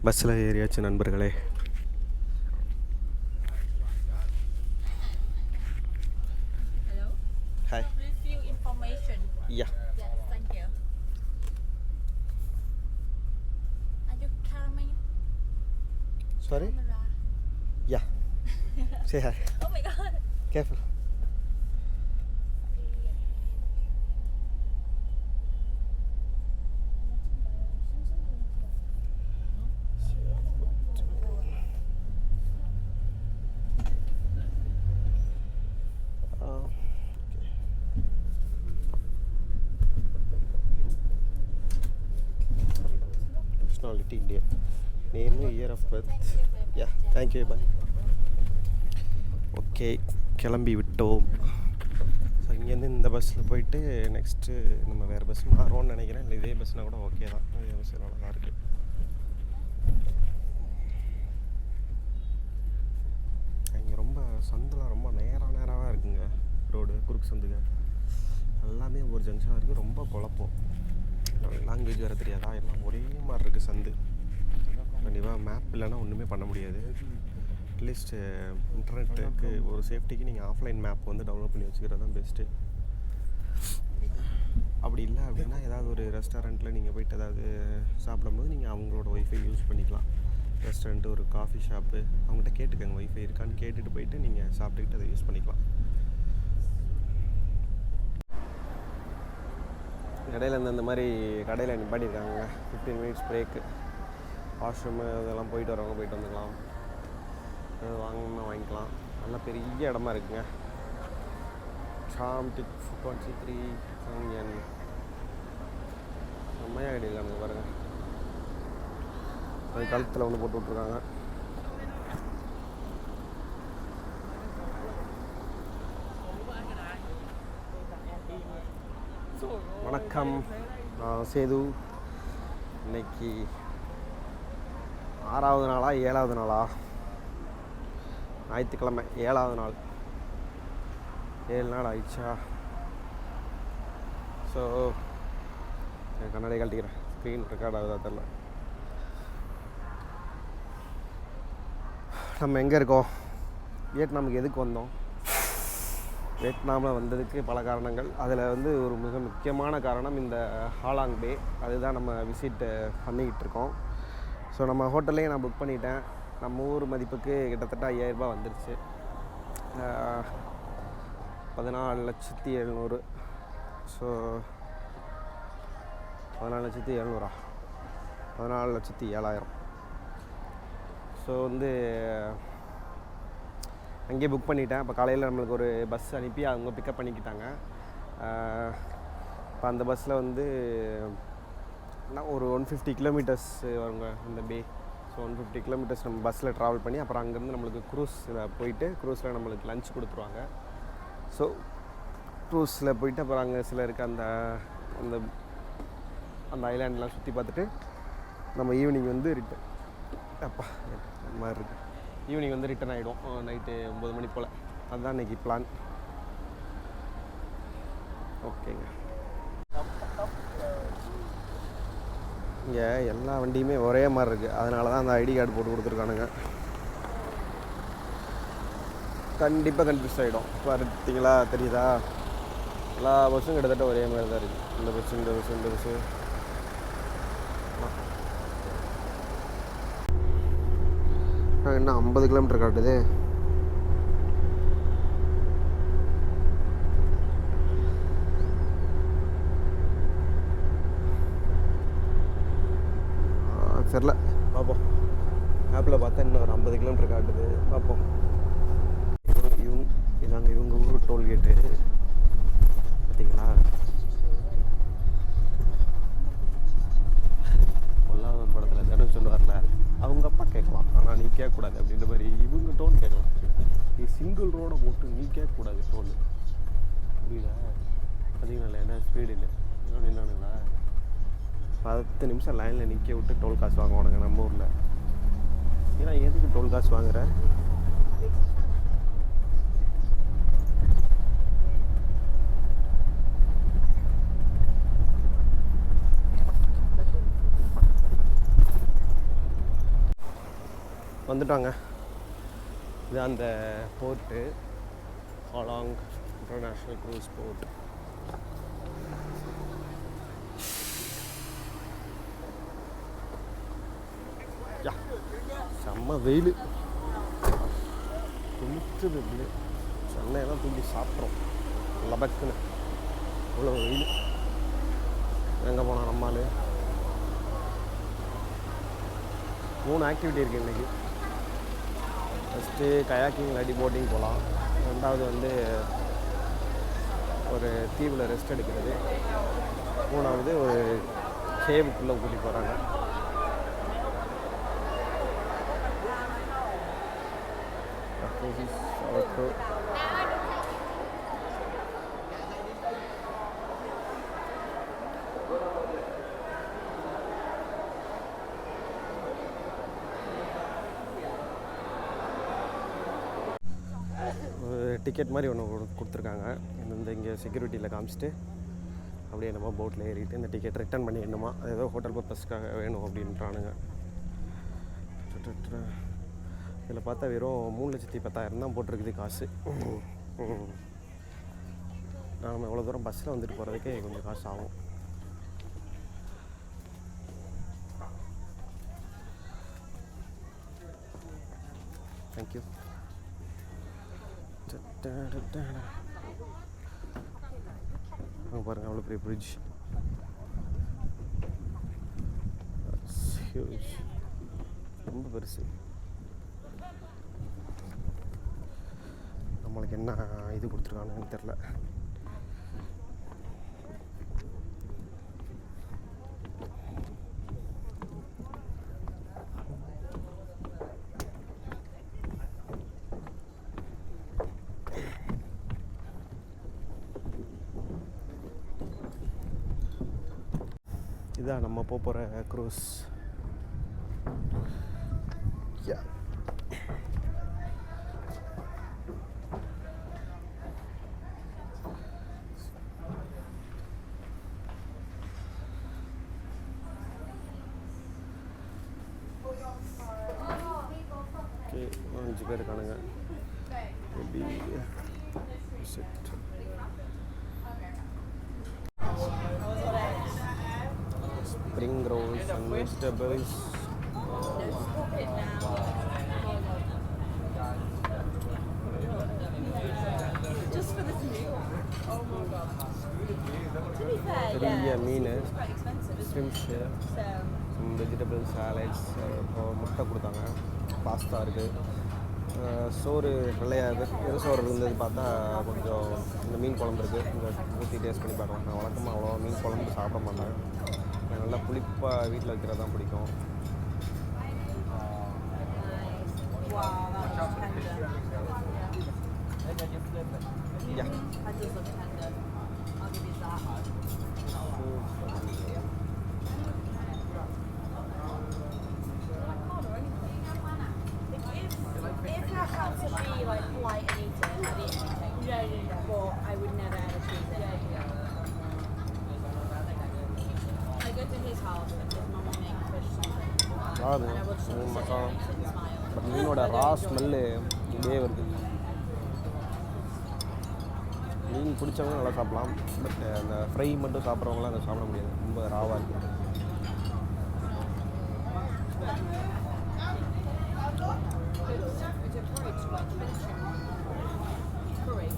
பஸ்ஸில் ஏறியாச்சு நண்பர்களே. Hello. Hi. Review information. Yeah. Yes, thank you. Are you coming? Sorry? Camera. Yeah. Say hi. Oh my god. Careful. Nationality Indian. Name, year of birth. Yeah, thank you. Bye. Okay, கிளம்பி விட்டோம். So இங்கேருந்து இந்த பஸ்ஸில் போயிட்டு next நம்ம வேறு bus மாறுவோம்னு நினைக்கிறேன். இல்லை இதே பஸ்னால் கூட ஓகே தான். இதே பஸ் நல்லா தான் இருக்குது. இங்கே ரொம்ப சந்தெலாம் ரொம்ப நேராக இருக்குங்க. ரோடு குறுக்கு சந்துங்க எல்லாமே ஒரு ஜங்ஷனாக இருக்குது. ரொம்ப குழப்பம். லாங்குவேஜ் வேறு தெரியாதா, எல்லாம் ஒரே மாதிரி இருக்குது சந்து. கண்டிப்பாக மேப் இல்லைன்னா ஒன்றுமே பண்ண முடியாது. அட்லீஸ்ட்டு இன்டர்நெட்டுக்கு ஒரு சேஃப்டிக்கு நீங்கள் ஆஃப்லைன் மேப் வந்து டவுன்லோட் பண்ணி வச்சுக்கிறது தான் பெஸ்ட்டு. அப்படி இல்லை அப்படின்னா ஏதாவது ஒரு ரெஸ்டாரண்ட்டில் நீங்கள் போய்ட்டு ஏதாவது சாப்பிடும்போது நீங்கள் அவங்களோட ஒய்ஃபை யூஸ் பண்ணிக்கலாம். ரெஸ்டாரண்ட்டு, ஒரு காஃபி ஷாப்பு, அவங்கள்ட்ட கேட்டுக்கோங்க ஒய்ஃபை இருக்கான்னு கேட்டுட்டு போயிட்டு நீங்கள் சாப்பிட்டுக்கிட்டு அதை யூஸ் பண்ணிக்கலாம். இடையில இந்த மாதிரி கடையில் நிப்பாட்டியிருக்காங்க. 15 மினிட்ஸ் பிரேக்கு. வாஷ்ரூமு இதெல்லாம் போயிட்டு வரவங்க போயிட்டு வந்துக்கலாம். வாங்கணும்னா வாங்கிக்கலாம். நல்லா பெரிய இடமா இருக்குங்க. சாம்டிக் 4.3 சங்கன் செம்மையாக கிடையாது பாருங்கள். அது கழுத்தில் ஒன்று போட்டு விட்ருக்காங்க. வணக்கம், நான் சேது. இன்னைக்கு 6வது நாளா 7வது நாளா? ஞாயிற்றுக்கிழமை 7வது நாள். 7 நாள் ஆயிடுச்சா? ஸோ என் கண்ணாடி கழட்டிக்கிறேன். ஸ்க்ரீன் ரெக்கார்ட் ஆகுதா தெரில. நம்ம எங்கே இருக்கோம்? வியட்நாமுக்கு எதுக்கு வந்தோம்? வியட்நாமில் வந்ததுக்கு பல காரணங்கள். அதில் வந்து ஒரு மிக முக்கியமான காரணம் இந்த ஹாலாங் பே. அதுதான் நம்ம விசிட் பண்ணிக்கிட்டு இருக்கோம். ஸோ நம்ம ஹோட்டல்லையே நான் புக் பண்ணிட்டேன். நம்ம ஊர் மதிப்புக்கு கிட்டத்தட்ட 5000 ரூபாய் வந்துருச்சு. 14,700,000. ஸோ 14,700,000 14,07,000. ஸோ வந்து அங்கேயே புக் பண்ணிட்டேன். இப்போ காலையில் நம்மளுக்கு ஒரு பஸ் அனுப்பி அவங்க பிக்கப் பண்ணிக்கிட்டாங்க. இப்போ அந்த பஸ்ஸில் வந்து ஒரு 150 கிலோமீட்டர்ஸ் வருங்க இந்த பே. ஸோ 150 கிலோமீட்டர்ஸ் நம்ம பஸ்ஸில் ட்ராவல் பண்ணி அப்புறம் அங்கேருந்து நம்மளுக்கு க்ரூஸில் போயிட்டு க்ரூஸில் நம்மளுக்கு லஞ்ச் கொடுத்துருவாங்க. ஸோ க்ரூஸில் போயிட்டு அப்புறம் அங்கே சில இருக்க அந்த அந்த அந்த ஐலாண்டெலாம் சுற்றி பார்த்துட்டு நம்ம ஈவினிங் வந்து ரிட்டன் அந்த மாதிரி இருக்குது. ஈவினிங் வந்து ரிட்டன் ஆகிடும் நைட்டு 9 மணி போல். அதுதான் இன்றைக்கி பிளான். ஓகேங்க. இங்கே எல்லா வண்டியுமே ஒரே மாதிரி இருக்குது. அதனால தான் அந்த ஐடி கார்டு போட்டு கொடுத்துருக்கானுங்க. கண்டிப்பாக கன்ஃபியூஸ் ஆகிடும். பார்த்தீங்களா, தெரியுதா? எல்லா பஸ்ஸும் கிட்டத்தட்ட ஒரே மாதிரி தான் இருக்குது. இந்த பஸ்ஸு இந்த பஸ்ஸு இந்த பஸ்ஸு. இன்னும் 50 கிலோமீட்டர் காட்டுது. சரில பார்ப்போம். ஆப்பில் பார்த்தா இன்னும் ஒரு 50 கிலோமீட்டர் காட்டுது. பார்ப்போம். இதாங்க இவங்க ஊர் டோல்கேட்டு. பார்த்தீங்களா? பொல்லாதவன் படத்தில் தினம் சொல்லுவார்ல, அவங்க அப்பா கேட்கலாம் ஆனால் நீ கேட்கக்கூடாது அப்படின்ற மாதிரி இவங்க டோன் கேட்கலாம். நீ சிங்கிள் ரோடை போட்டு நீ கேட்கக்கூடாது டோன். புரியுதா? பார்த்தீங்களா என்ன ஸ்பீடு இல்லை நின்னானுங்களா? 10 நிமிஷம் லைனில் நிற்க விட்டு டோல் காசு வாங்குவானுங்க நம்ம ஊரில். ஏன்னா எதுக்கு டோல் காசு வாங்குற? வந்துட்டாங்க. இது அந்த போர்ட்டு ஹாலாங் இன்டர்நேஷ்னல் க்ரூஸ் போர்ட். செம்ம வெயில் குளிச்சுது. இப்படி சென்னையெல்லாம் தூக்கி சாப்பிட்றோம் லபக்குன்னு, இவ்வளோ வெயில். எங்கே போனால் நம்மால் 3 ஆக்டிவிட்டி இருக்குது இன்றைக்கி. ஃபஸ்ட்டு கயாக்கிங் இல்லாட்டி போட்டிங் போகலாம். ரெண்டாவது வந்து ஒரு தீவில் ரெஸ்ட் எடுக்கிறது. மூணாவது ஒரு கேவுக்குள்ளே கூட்டி போகிறாங்க. டிக்கெட் மாதிரி ஒன்று கொடுத்துருக்காங்க. இந்த இங்கே செக்யூரிட்டியில் காமிச்சிட்டு அப்படியே நம்ம போட்டில் ஏறிட்டு இந்த டிக்கெட் ரிட்டர்ன் பண்ணி என்னமா அது ஏதோ ஹோட்டல் பர்பஸ்க்காக வேணும் அப்படின்றானுங்க. இதில் பார்த்தா வெறும் 3,10,000 தான் போட்டிருக்குது காசு. நாம் எவ்வளோ தூரம் பஸ்ஸில் வந்துட்டு போகிறதுக்கே கொஞ்சம் காசு ஆகும். தேங்க்யூ. பாருங்கள் அவ்வளோ பெரிய பிரிட்ஜ், ரொம்ப பெருசு. நம்மளுக்கு என்ன இது கொடுத்துருக்காங்கன்னு தெரில. இதான் நம்ம போகிற க்ரூஸ். ஓகே, 5 பேர் இருக்கானுங்க. எப்படி set spring rolls and vegetables. Just for this meal. Oh my god. To be fair, பெரிய மீன், it's quite expensive, isn't shrimps, it? So, vegetable salads, முட்டை கொடுத்தாங்க, பாஸ்தா இருக்குது, சோறு வெள்ளையாக வெறும் சோறு இருந்தது. பார்த்தா கொஞ்சம் இந்த மீன் குழம்பு இருக்குது. இந்த ஊற்றி டேஸ்ட் பண்ணி பார்க்கலாம். நான் வழக்கமாக அவ்வளோ மீன் குழம்பு சாப்பிட மாட்டேன். எனக்கு நல்லா புளிப்பாக வீட்டில் வைக்கிறது தான் பிடிக்கும். wow, that looks tender. Yeah. That does look tender. I'll give you that. If I had to be like polite and eat it, I'd eat anything. But I would never ever choose it. I go to his house and his mum will make fish something. And I would just sit there and smile. But மீனோட ரா smell இப்படியே வருது. மீன் பிடிச்சவங்க நல்லா சாப்பிட்லாம். But அந்த fry மட்டும் சாப்பிட்றவங்களாம் அதை சாப்பிட முடியாது, ரொம்ப ராவாக இருக்குது. It's a porridge, like curry.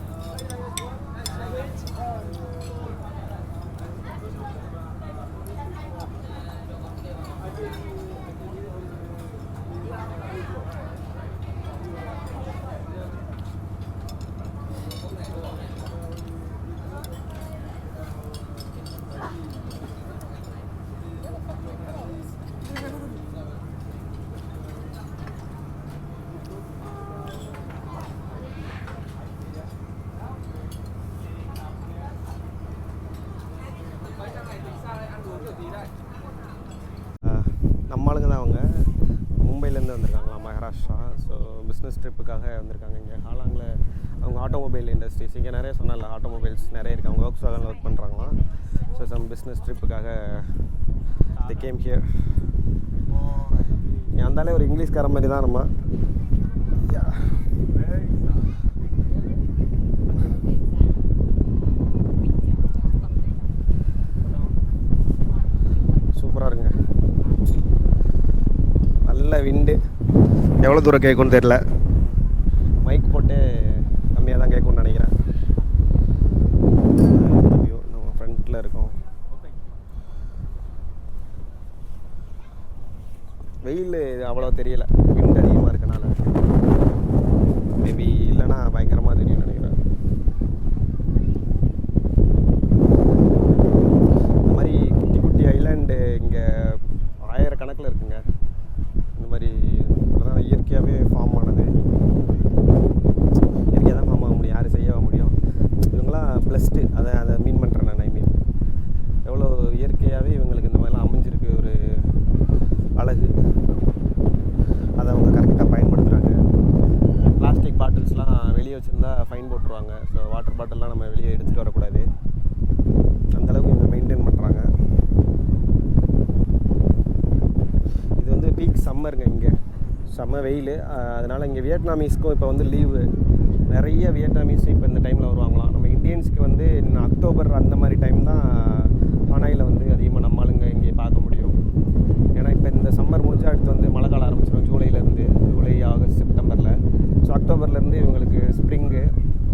நம்ம ஆளுங்க தான் அவங்க மும்பைலேருந்து வந்திருக்காங்களா, மகாராஷ்டிரா. ஸோ பிஸ்னஸ் ட்ரிப்புக்காக வந்திருக்காங்க. இங்கே ஹாலாங்கில் அவங்க ஆட்டோமொபைல் இண்டஸ்ட்ரீஸ் இங்கே நிறைய சொன்னால ஆட்டோமொபைல்ஸ் நிறைய இருக்குது. அவங்க ஒர்க் வேகனில் ஒர்க் பண்ணுறாங்களாம். ஸோ சம் பிஸ்னஸ் ட்ரிப்புக்காக they came here. வந்தாலே ஒரு இங்கிலீஷ்கார மாதிரி தான் நம்ம. சூப்பராக இருக்குங்க. நல்ல விண்டு. எவ்வளோ தூரம் கேட்கும்னு தெரில. மைக் போட்டு கம்மியாக தான் கேட்கும்னு நினைக்கிறேன். நம்ம ஃப்ரண்ட்டில் இருக்கோம். வெயில் அவ்வளோ தெரியலை, விண்டு அதிகமாக இருக்கனால. மேபி இல்லைன்னா பயங்கரமாக தெரியும் நினைக்கிறேன். இந்த மாதிரி குட்டி குட்டி ஐலாண்டு இங்கே ஆயிரக்கணக்கில் இருக்குங்க. இந்த மாதிரி அதான் இயற்கையாகவே ஃபார்ம் ஆனது. இயற்கையாக தான் ஃபார்ம் ஆக முடியும், யார் செய்ய முடியும். இவங்களாம் ப்ளஸ்டு, அதை மீன் பண்ணுறேன் நான். மீன் எவ்வளோ இயற்கையாகவே இவங்களுக்கு இந்த மாதிரிலாம் அமைஞ்சிருக்கு ஒரு அழகு. அதை அவங்க கரெக்டாக பயன்படுத்துகிறாங்க. பிளாஸ்டிக் பாட்டில்ஸ்லாம் வெளியே வச்சுருந்தா ஃபைன் போட்டுருவாங்க. ஸோ வாட்டர் பாட்டில்லாம் நம்ம வெளியே எடுத்துகிட்டு வரக்கூடாது. அந்தளவுக்கு இவங்க மெயின்டைன் பண்ணுறாங்க. இது வந்து பீக் சம்மருங்க. இங்கே செம்ம வெயில். அதனால் இங்கே வியட்நாமீஸ்க்கும் இப்போ வந்து லீவு. நிறைய வியட்நாமீஸ் இப்போ இந்த டைமில் வருவாங்களாம். நம்ம இந்தியன்ஸ்க்கு வந்து அக்டோபர் அந்த மாதிரி டைம் தான் ஹனாயில் வந்து அதிகமாக நம்ம ஆளுங்க இங்கே பார்க்க முடியும். ஏன்னா இப்போ இந்த சம்மர் முடிஞ்சால் அடுத்து வந்து மழை காலம் ஆரம்பிச்சிடும். ஜூலை, ஆகஸ்ட், செப்டம்பரில். ஸோ அக்டோபர்லேருந்து இவங்களுக்கு ஸ்ப்ரிங்கு.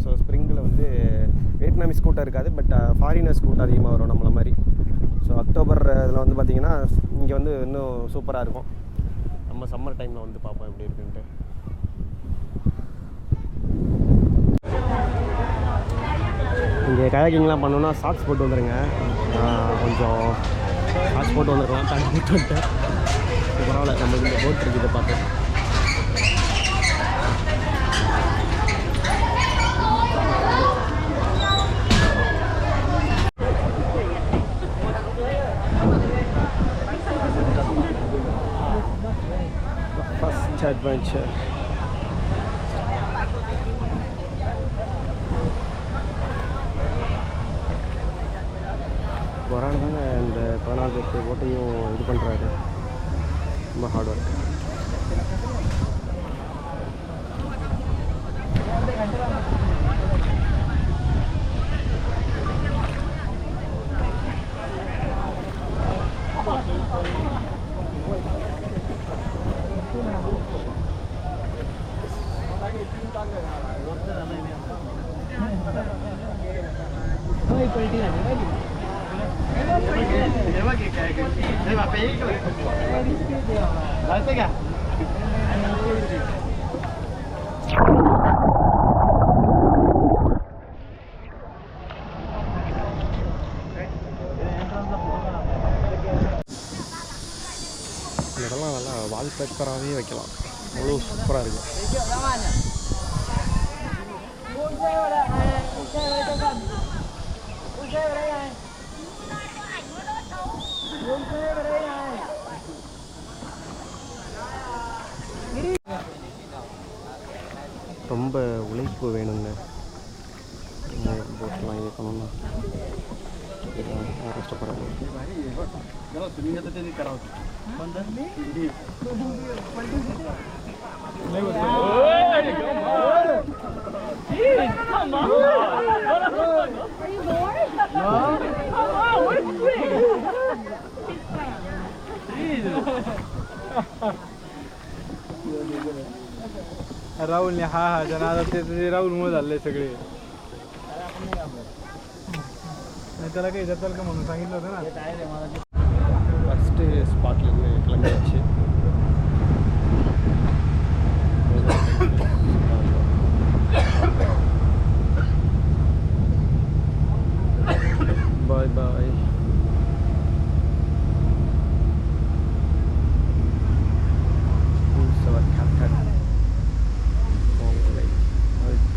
ஸோ ஸ்ப்ரிங்கில் வந்து வியட்நாமீஸ் கூட்டம் இருக்காது, பட் ஃபாரினர்ஸ் கூட்டம் அதிகமாக வரும் நம்மள மாதிரி. ஸோ அக்டோபர் இதில் வந்து பார்த்திங்கன்னா இங்கே வந்து இன்னும் சூப்பராக இருக்கும். நம்ம சம்மர் டைமில் வந்து பார்ப்போம் எப்படி இருக்குன்ட்டு. இங்கே கயாக்கிங்லாம் பண்ணோன்னா சாக்ஸ் போட்டு வந்துடுங்க. கொஞ்சம் சாக்ஸ் போட்டு வந்துருக்கலாம். தண்ணி போட்டு வந்துட்டேன். பரவாயில்ல, நம்மளுக்கு இந்த போட் இருக்குது பார்த்து. First adventure. ஒரு ஆள் தாங்க இந்த 14 போட்டையும் இது பண்ணுறாரு. ரொம்ப ஹார்ட் ஒர்க். இதெல்லாம் நல்லா வால்பேப்பராகவே வைக்கலாம். அவ்வளோ சூப்பராக இருக்குது. ரொம்ப உழைப்பு வேணுங்க இந்த போட்டெலாம் இயக்கணும்னா. கஷ்டப்படுறாங்க. राहुल ने हा जनादा ते राहुल मुळे झाले सगळे. त्याला काही जाताल का म्हणून सांगितलं होतं ना. ஃபஸ்ட்டு ஸ்பாட்லேருந்து கிளம்பியாச்சு. பாய் பாய்.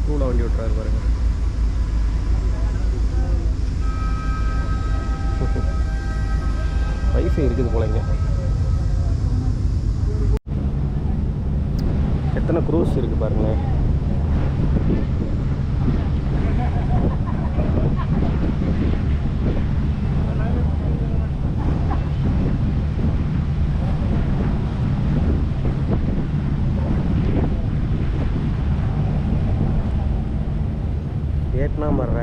கூட வண்டி விட்டுறாரு பாருங்க. வைஃபை இருக்குது போலங்க. எத்தனை க்ரூஸ் இருக்குது பாருங்களேன். வியட்நாம் வர்ற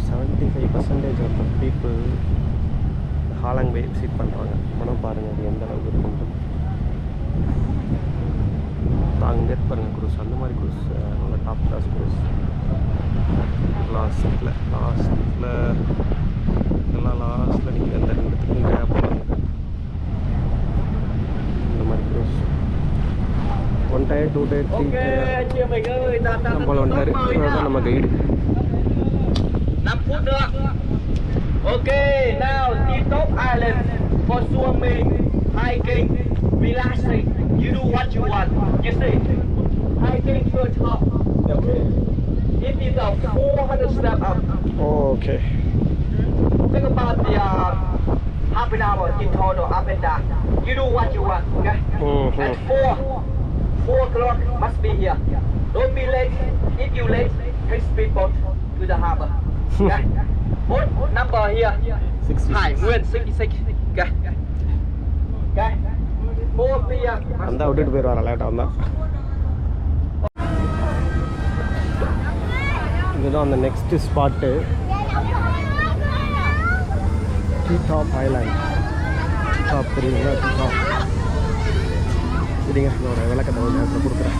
75% ஆஃப் பீப்புள் ஹாலாங் பே விசிட் பண்ணுறாங்க. ஆனால் பாருங்கள் அது எந்த அளவுக்கு இருக்குன்ட்டு. அங்கே பாருங்கள் குரூஸ், அந்த மாதிரி குரூஸ் நல்ல டாப் கிளாஸ் குரூஸ். லாஸ்ட்டில் இதெல்லாம் லாஸ்ட்டில் நீங்கள் அந்த ரெண்டுத்துக்கும் கேப் பண்ணுங்க. இந்த மாதிரி குரூஸ் 1 டயர் 2 டயர் 3 டயர் நம்மள வந்துட்டார். இதுதான் நம்ம guide. 5 phút nữa. Okay, now T-top Island for swimming, hiking, relaxing. You do what you want. You see, hiking to the top. Okay. It is a 400 step up. Okay. Think about the half an hour in total up and down. You do what you want. Okay. At 4 o'clock must be here. Don't be late. If you late, take speedboat to the harbor. Okay. Boat number here. 66. Hải Nguyên 66. Okay. Okay. 4 p.m. அந்த விட்டுட்டு போயிடுவாரா லேட்டாக வந்தால். இதுதான் அந்த next spot, T-top Island. T-top தெரியுங்களா? T-top சரிங்க, இதோட விளக்கத்தை ஒரு நேரத்தில் கொடுக்குறேன்.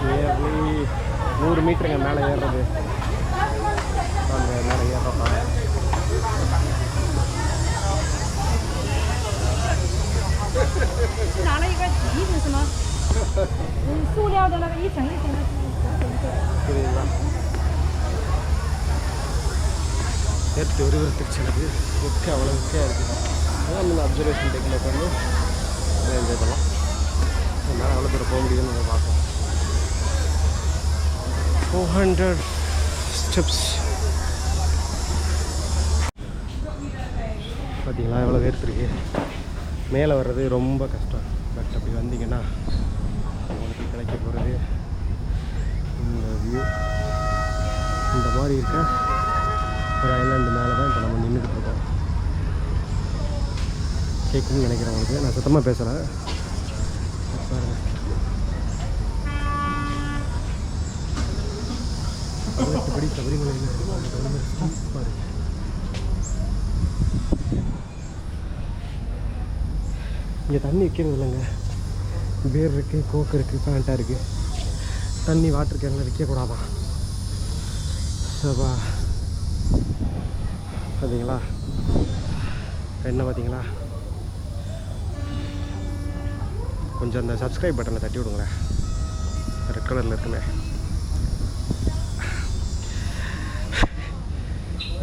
நியர்லி 100 மீட்டருங்க மேலே ஏறுறது. அந்த மேலே ஏறுறோம். 拿了一个椅子什么，塑料的那个一层一层的。 புரியுதுங்களா? நேற்று ஒரு எனக்கு ஒர்க்கு அவ்வளோ ஒர்க்காக இருக்குது. அதான் நம்ம அப்சர்வேஷன் டெக்கில் உட்காந்து அதை என்ஜாய் பண்ணலாம். என்னால் அவ்வளோ தூரம் போக முடியுதுன்னு நம்ம பார்ப்போம். 400 ஸ்டெப்ஸ் பார்த்தீங்களா எவ்வளோ வேர்த்துருக்கு. மேலே வர்றது ரொம்ப கஷ்டம். பட் அப்படி வந்தீங்கன்னா உங்களுக்கு கிடைக்க போகிறது இந்த வியூ. இந்த மாதிரி இருக்க ஒரு ஐலாண்டு மேலே தான் இப்போ நம்ம நின்றுக்கிட்டு இருக்கோம். கேட்குன்னு நினைக்கிறேன் உங்களுக்கு. நான் சுத்தமாக பேசலை. பாருங்கள், 18 படி சபரிமலையில் பாருங்கள். இங்கே தண்ணி விற்கிறது இல்லைங்க. பேர் இருக்குது, கோக்கு இருக்குது, பேண்ட்டாக இருக்குது. தண்ணி வாட்டர் கேனில் விற்கக்கூடாதான். சபா பார்த்தீங்களா? என்ன பார்த்தீங்களா? கொஞ்சம் அந்த சப்ஸ்கிரைப் பட்டனை தட்டி விடுங்களேன். ரெட் கலரில் இருக்குமே.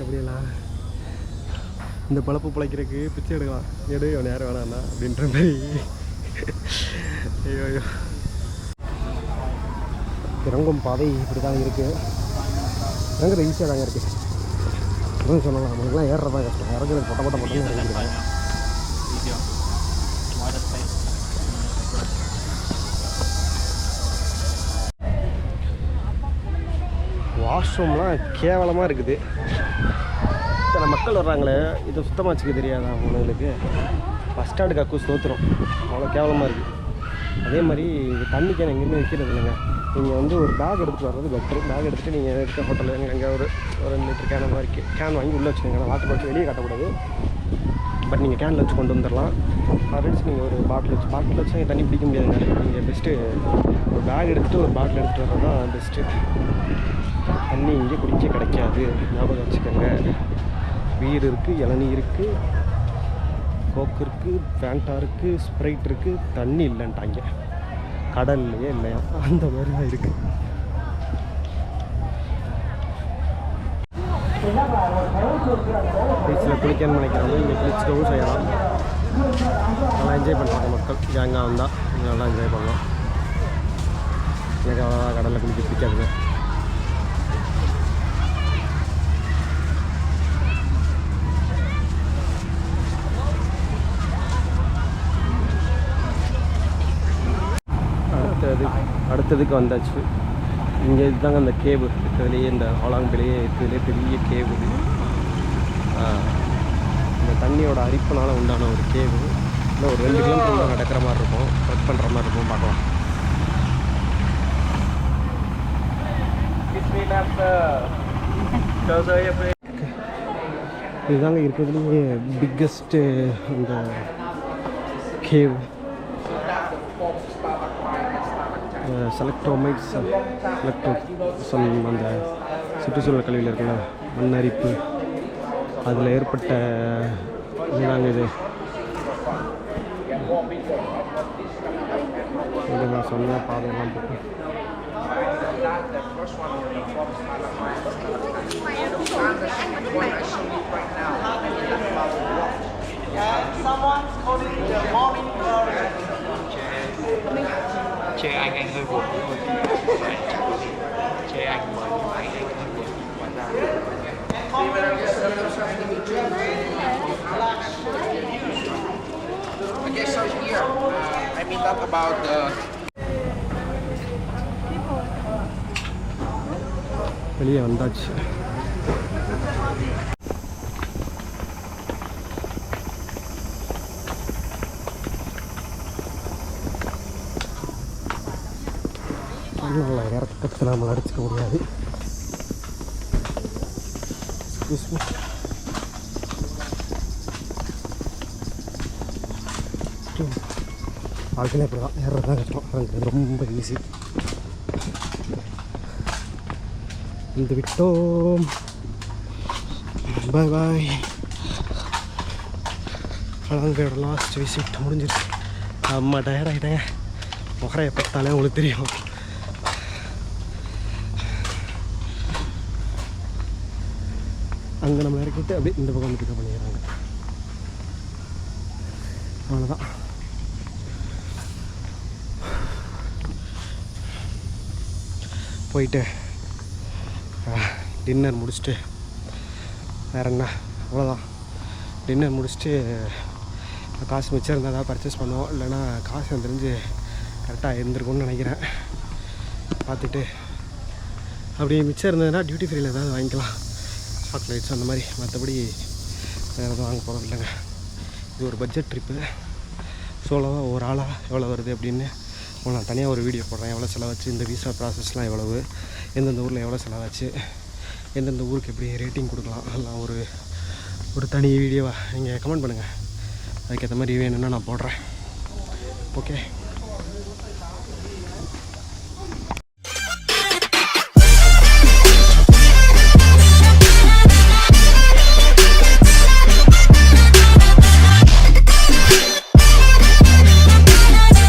எப்படியெல்லாம் இந்த பழப்பு பிழைக்கிறதுக்கு பிச்சை எடுக்கலாம். அவன் யாரும் வேணாண்ணா அப்படின்ற மாதிரி. ஐயோ ஐயோ, இறங்கும் பாதை இப்படி தான் இருக்குது. இறங்குறது ஈஸியாக தாங்க இருக்குது. அதுவும் சொல்லலாம், நம்மளுக்குலாம் ஏறுறதா கஷ்டம். இறங்குறது பொட்ட பொட்ட பொட்டன்னு இறங்கிடுறாங்க. வாஷ்ரூம்லாம் கேவலமாக இருக்குது. இத்தனை மக்கள் வர்றாங்களே, இதை சுத்தமாக வச்சுக்க தெரியாதா அவங்களுக்கு? பஸ் ஸ்டாண்டு கக்கூஸ் தோற்றுரும், அவ்வளோ கேவலமாக இருக்குது. அதே மாதிரி இது தண்ணி கேன் எங்கேயுமே வைக்கிறது இல்லைங்க. நீங்கள் வந்து ஒரு பேக் எடுத்துகிட்டு வர்றது பெட்ரு. பேக் எடுத்துகிட்டு நீங்கள் இருக்க ஹோட்டலில் எங்கே ஒரு 2 லிட்டர் கேன் மாதிரி கேன் வாங்கி உள்ளே வச்சுக்கோங்க. வாட்டர் பாட்டில் வெளியே காட்டக்கூடாது. பட் நீங்கள் கேனில் வச்சு கொண்டு வந்துடலாம். ஆல்ரெடி நீங்கள் ஒரு பாட்டில் வச்சு நீங்கள் தண்ணி பிடிக்க முடியாதுங்க. நீங்கள் பெஸ்ட்டு ஒரு பேக் எடுத்துகிட்டு ஒரு பாட்டில் எடுத்துகிட்டு வர்றது தான் பெஸ்ட்டு. தண்ணி இங்கே குடிக்க கிடைக்காது, ஞாபகம் வச்சுக்கோங்க. பீர் இருக்குது, இளநீ இருக்குது, கோக்கு இருக்குது, ஃபேண்டா இருக்குது, ஸ்ப்ரைட் இருக்குது. தண்ணி இல்லைன்ட்டாங்க. கடல்லையே இல்லையா, அந்த மாதிரி தான் இருக்குது. பீச்சில் குளிக்கணும்னு நினைக்கிறவங்க இங்கே குளிச்சுக்கவும் செய்யலாம். நல்லா என்ஜாய் பண்ணுறாங்க மக்கள். கேங்காக வந்தால் நல்லா என்ஜாய் பண்ணலாம். எனக்கு அவ்வளோதான் கடலில் குளிக்க பிடிக்காதுங்க. அடுத்ததுக்கு வந்தாச்சு. இங்கே இதுதாங்க அந்த கேவு இருக்கிறதுலேயே, இந்த ஹாலாங்கிலேயே இருக்கிறதுலே பெரிய கேவு. இந்த தண்ணியோட அரிப்பினால் உண்டான ஒரு கேவு. இல்லை ஒரு 2 கிலோமீட்டர் நடக்கிற மாதிரி இருக்கும், ட்ரெக் பண்ணுற மாதிரி இருக்கும். பார்க்கலாம். இதுதாங்க இருக்கிறதுலேயே பிக்கஸ்ட்டு இந்த கேவ். செலக்ட்ரோமைட்ஸ் அந்த சுற்றுச்சூழல் கல்வியில் இருக்கிற மண்ணரிப்பு, அதில் ஏற்பட்ட இதுதாங்க இது. நான் சொன்ன பாதையெல்லாம் போட்டு chê anh hơi buồn thôi. Chê anh bởi vì anh hơi buồn. Ngoài ra okay, so here I mean talk about the வெளியே வந்தாச்சு. நல்லா இறக்கத்தில் நம்மளை அடிச்சுக்க முடியாது. வாழ்க்கையில் இப்படி தான் ஏறது தான் கஷ்டம். அது ரொம்ப ஈஸி. வந்து விட்டோம். பாய் பாய். அழகோட லாஸ்ட் விசிட் முடிஞ்சிருச்சு. அம்மா டயர்டாகிட்டேங்க. முகரையை பார்த்தாலே உங்களுக்கு தெரியும். அங்கே நம்ம இறக்கிட்டு அப்படியே இந்த பக்கம் வந்து பிக்கப் பண்ணிடுறாங்க. அவ்வளோதான். போயிட்டு டின்னர் முடிச்சுட்டு வேறு என்ன, அவ்வளோதான். டின்னர் முடிச்சுட்டு காசு மிச்சம் இருந்தால் தான் பர்ச்சேஸ் பண்ணுவோம். இல்லைன்னா காசு எனக்கு தெரிஞ்சு கரெக்டாக இருந்திருக்கும்னு நினைக்கிறேன். பார்த்துட்டு அப்படி மிச்சம் இருந்ததுன்னா டியூட்டி ஃப்ரீயில் ஏதாவது வாங்கிக்கலாம், சாக்லேட்ஸ் அந்த மாதிரி. மற்றபடி வேறு எதுவும் வாங்க போகிறது இல்லைங்க. இது ஒரு பட்ஜெட் ட்ரிப்பு. சோலோவாக ஒரு ஆளாக எவ்வளோ வருது அப்படின்னு நான் தனியாக ஒரு வீடியோ போடுறேன். எவ்வளோ செலவாச்சு, இந்த விசா ப்ராசஸ்லாம் எவ்வளவு, எந்தெந்த ஊரில் எவ்வளோ செலவாச்சு, எந்தெந்த ஊருக்கு எப்படி ரேட்டிங் கொடுக்கலாம், அதெல்லாம் ஒரு தனி வீடியோவாக நீங்கள் கமெண்ட் பண்ணுங்கள். அதுக்கேற்ற மாதிரி வேணும்னா நான் போடுறேன். ஓகே.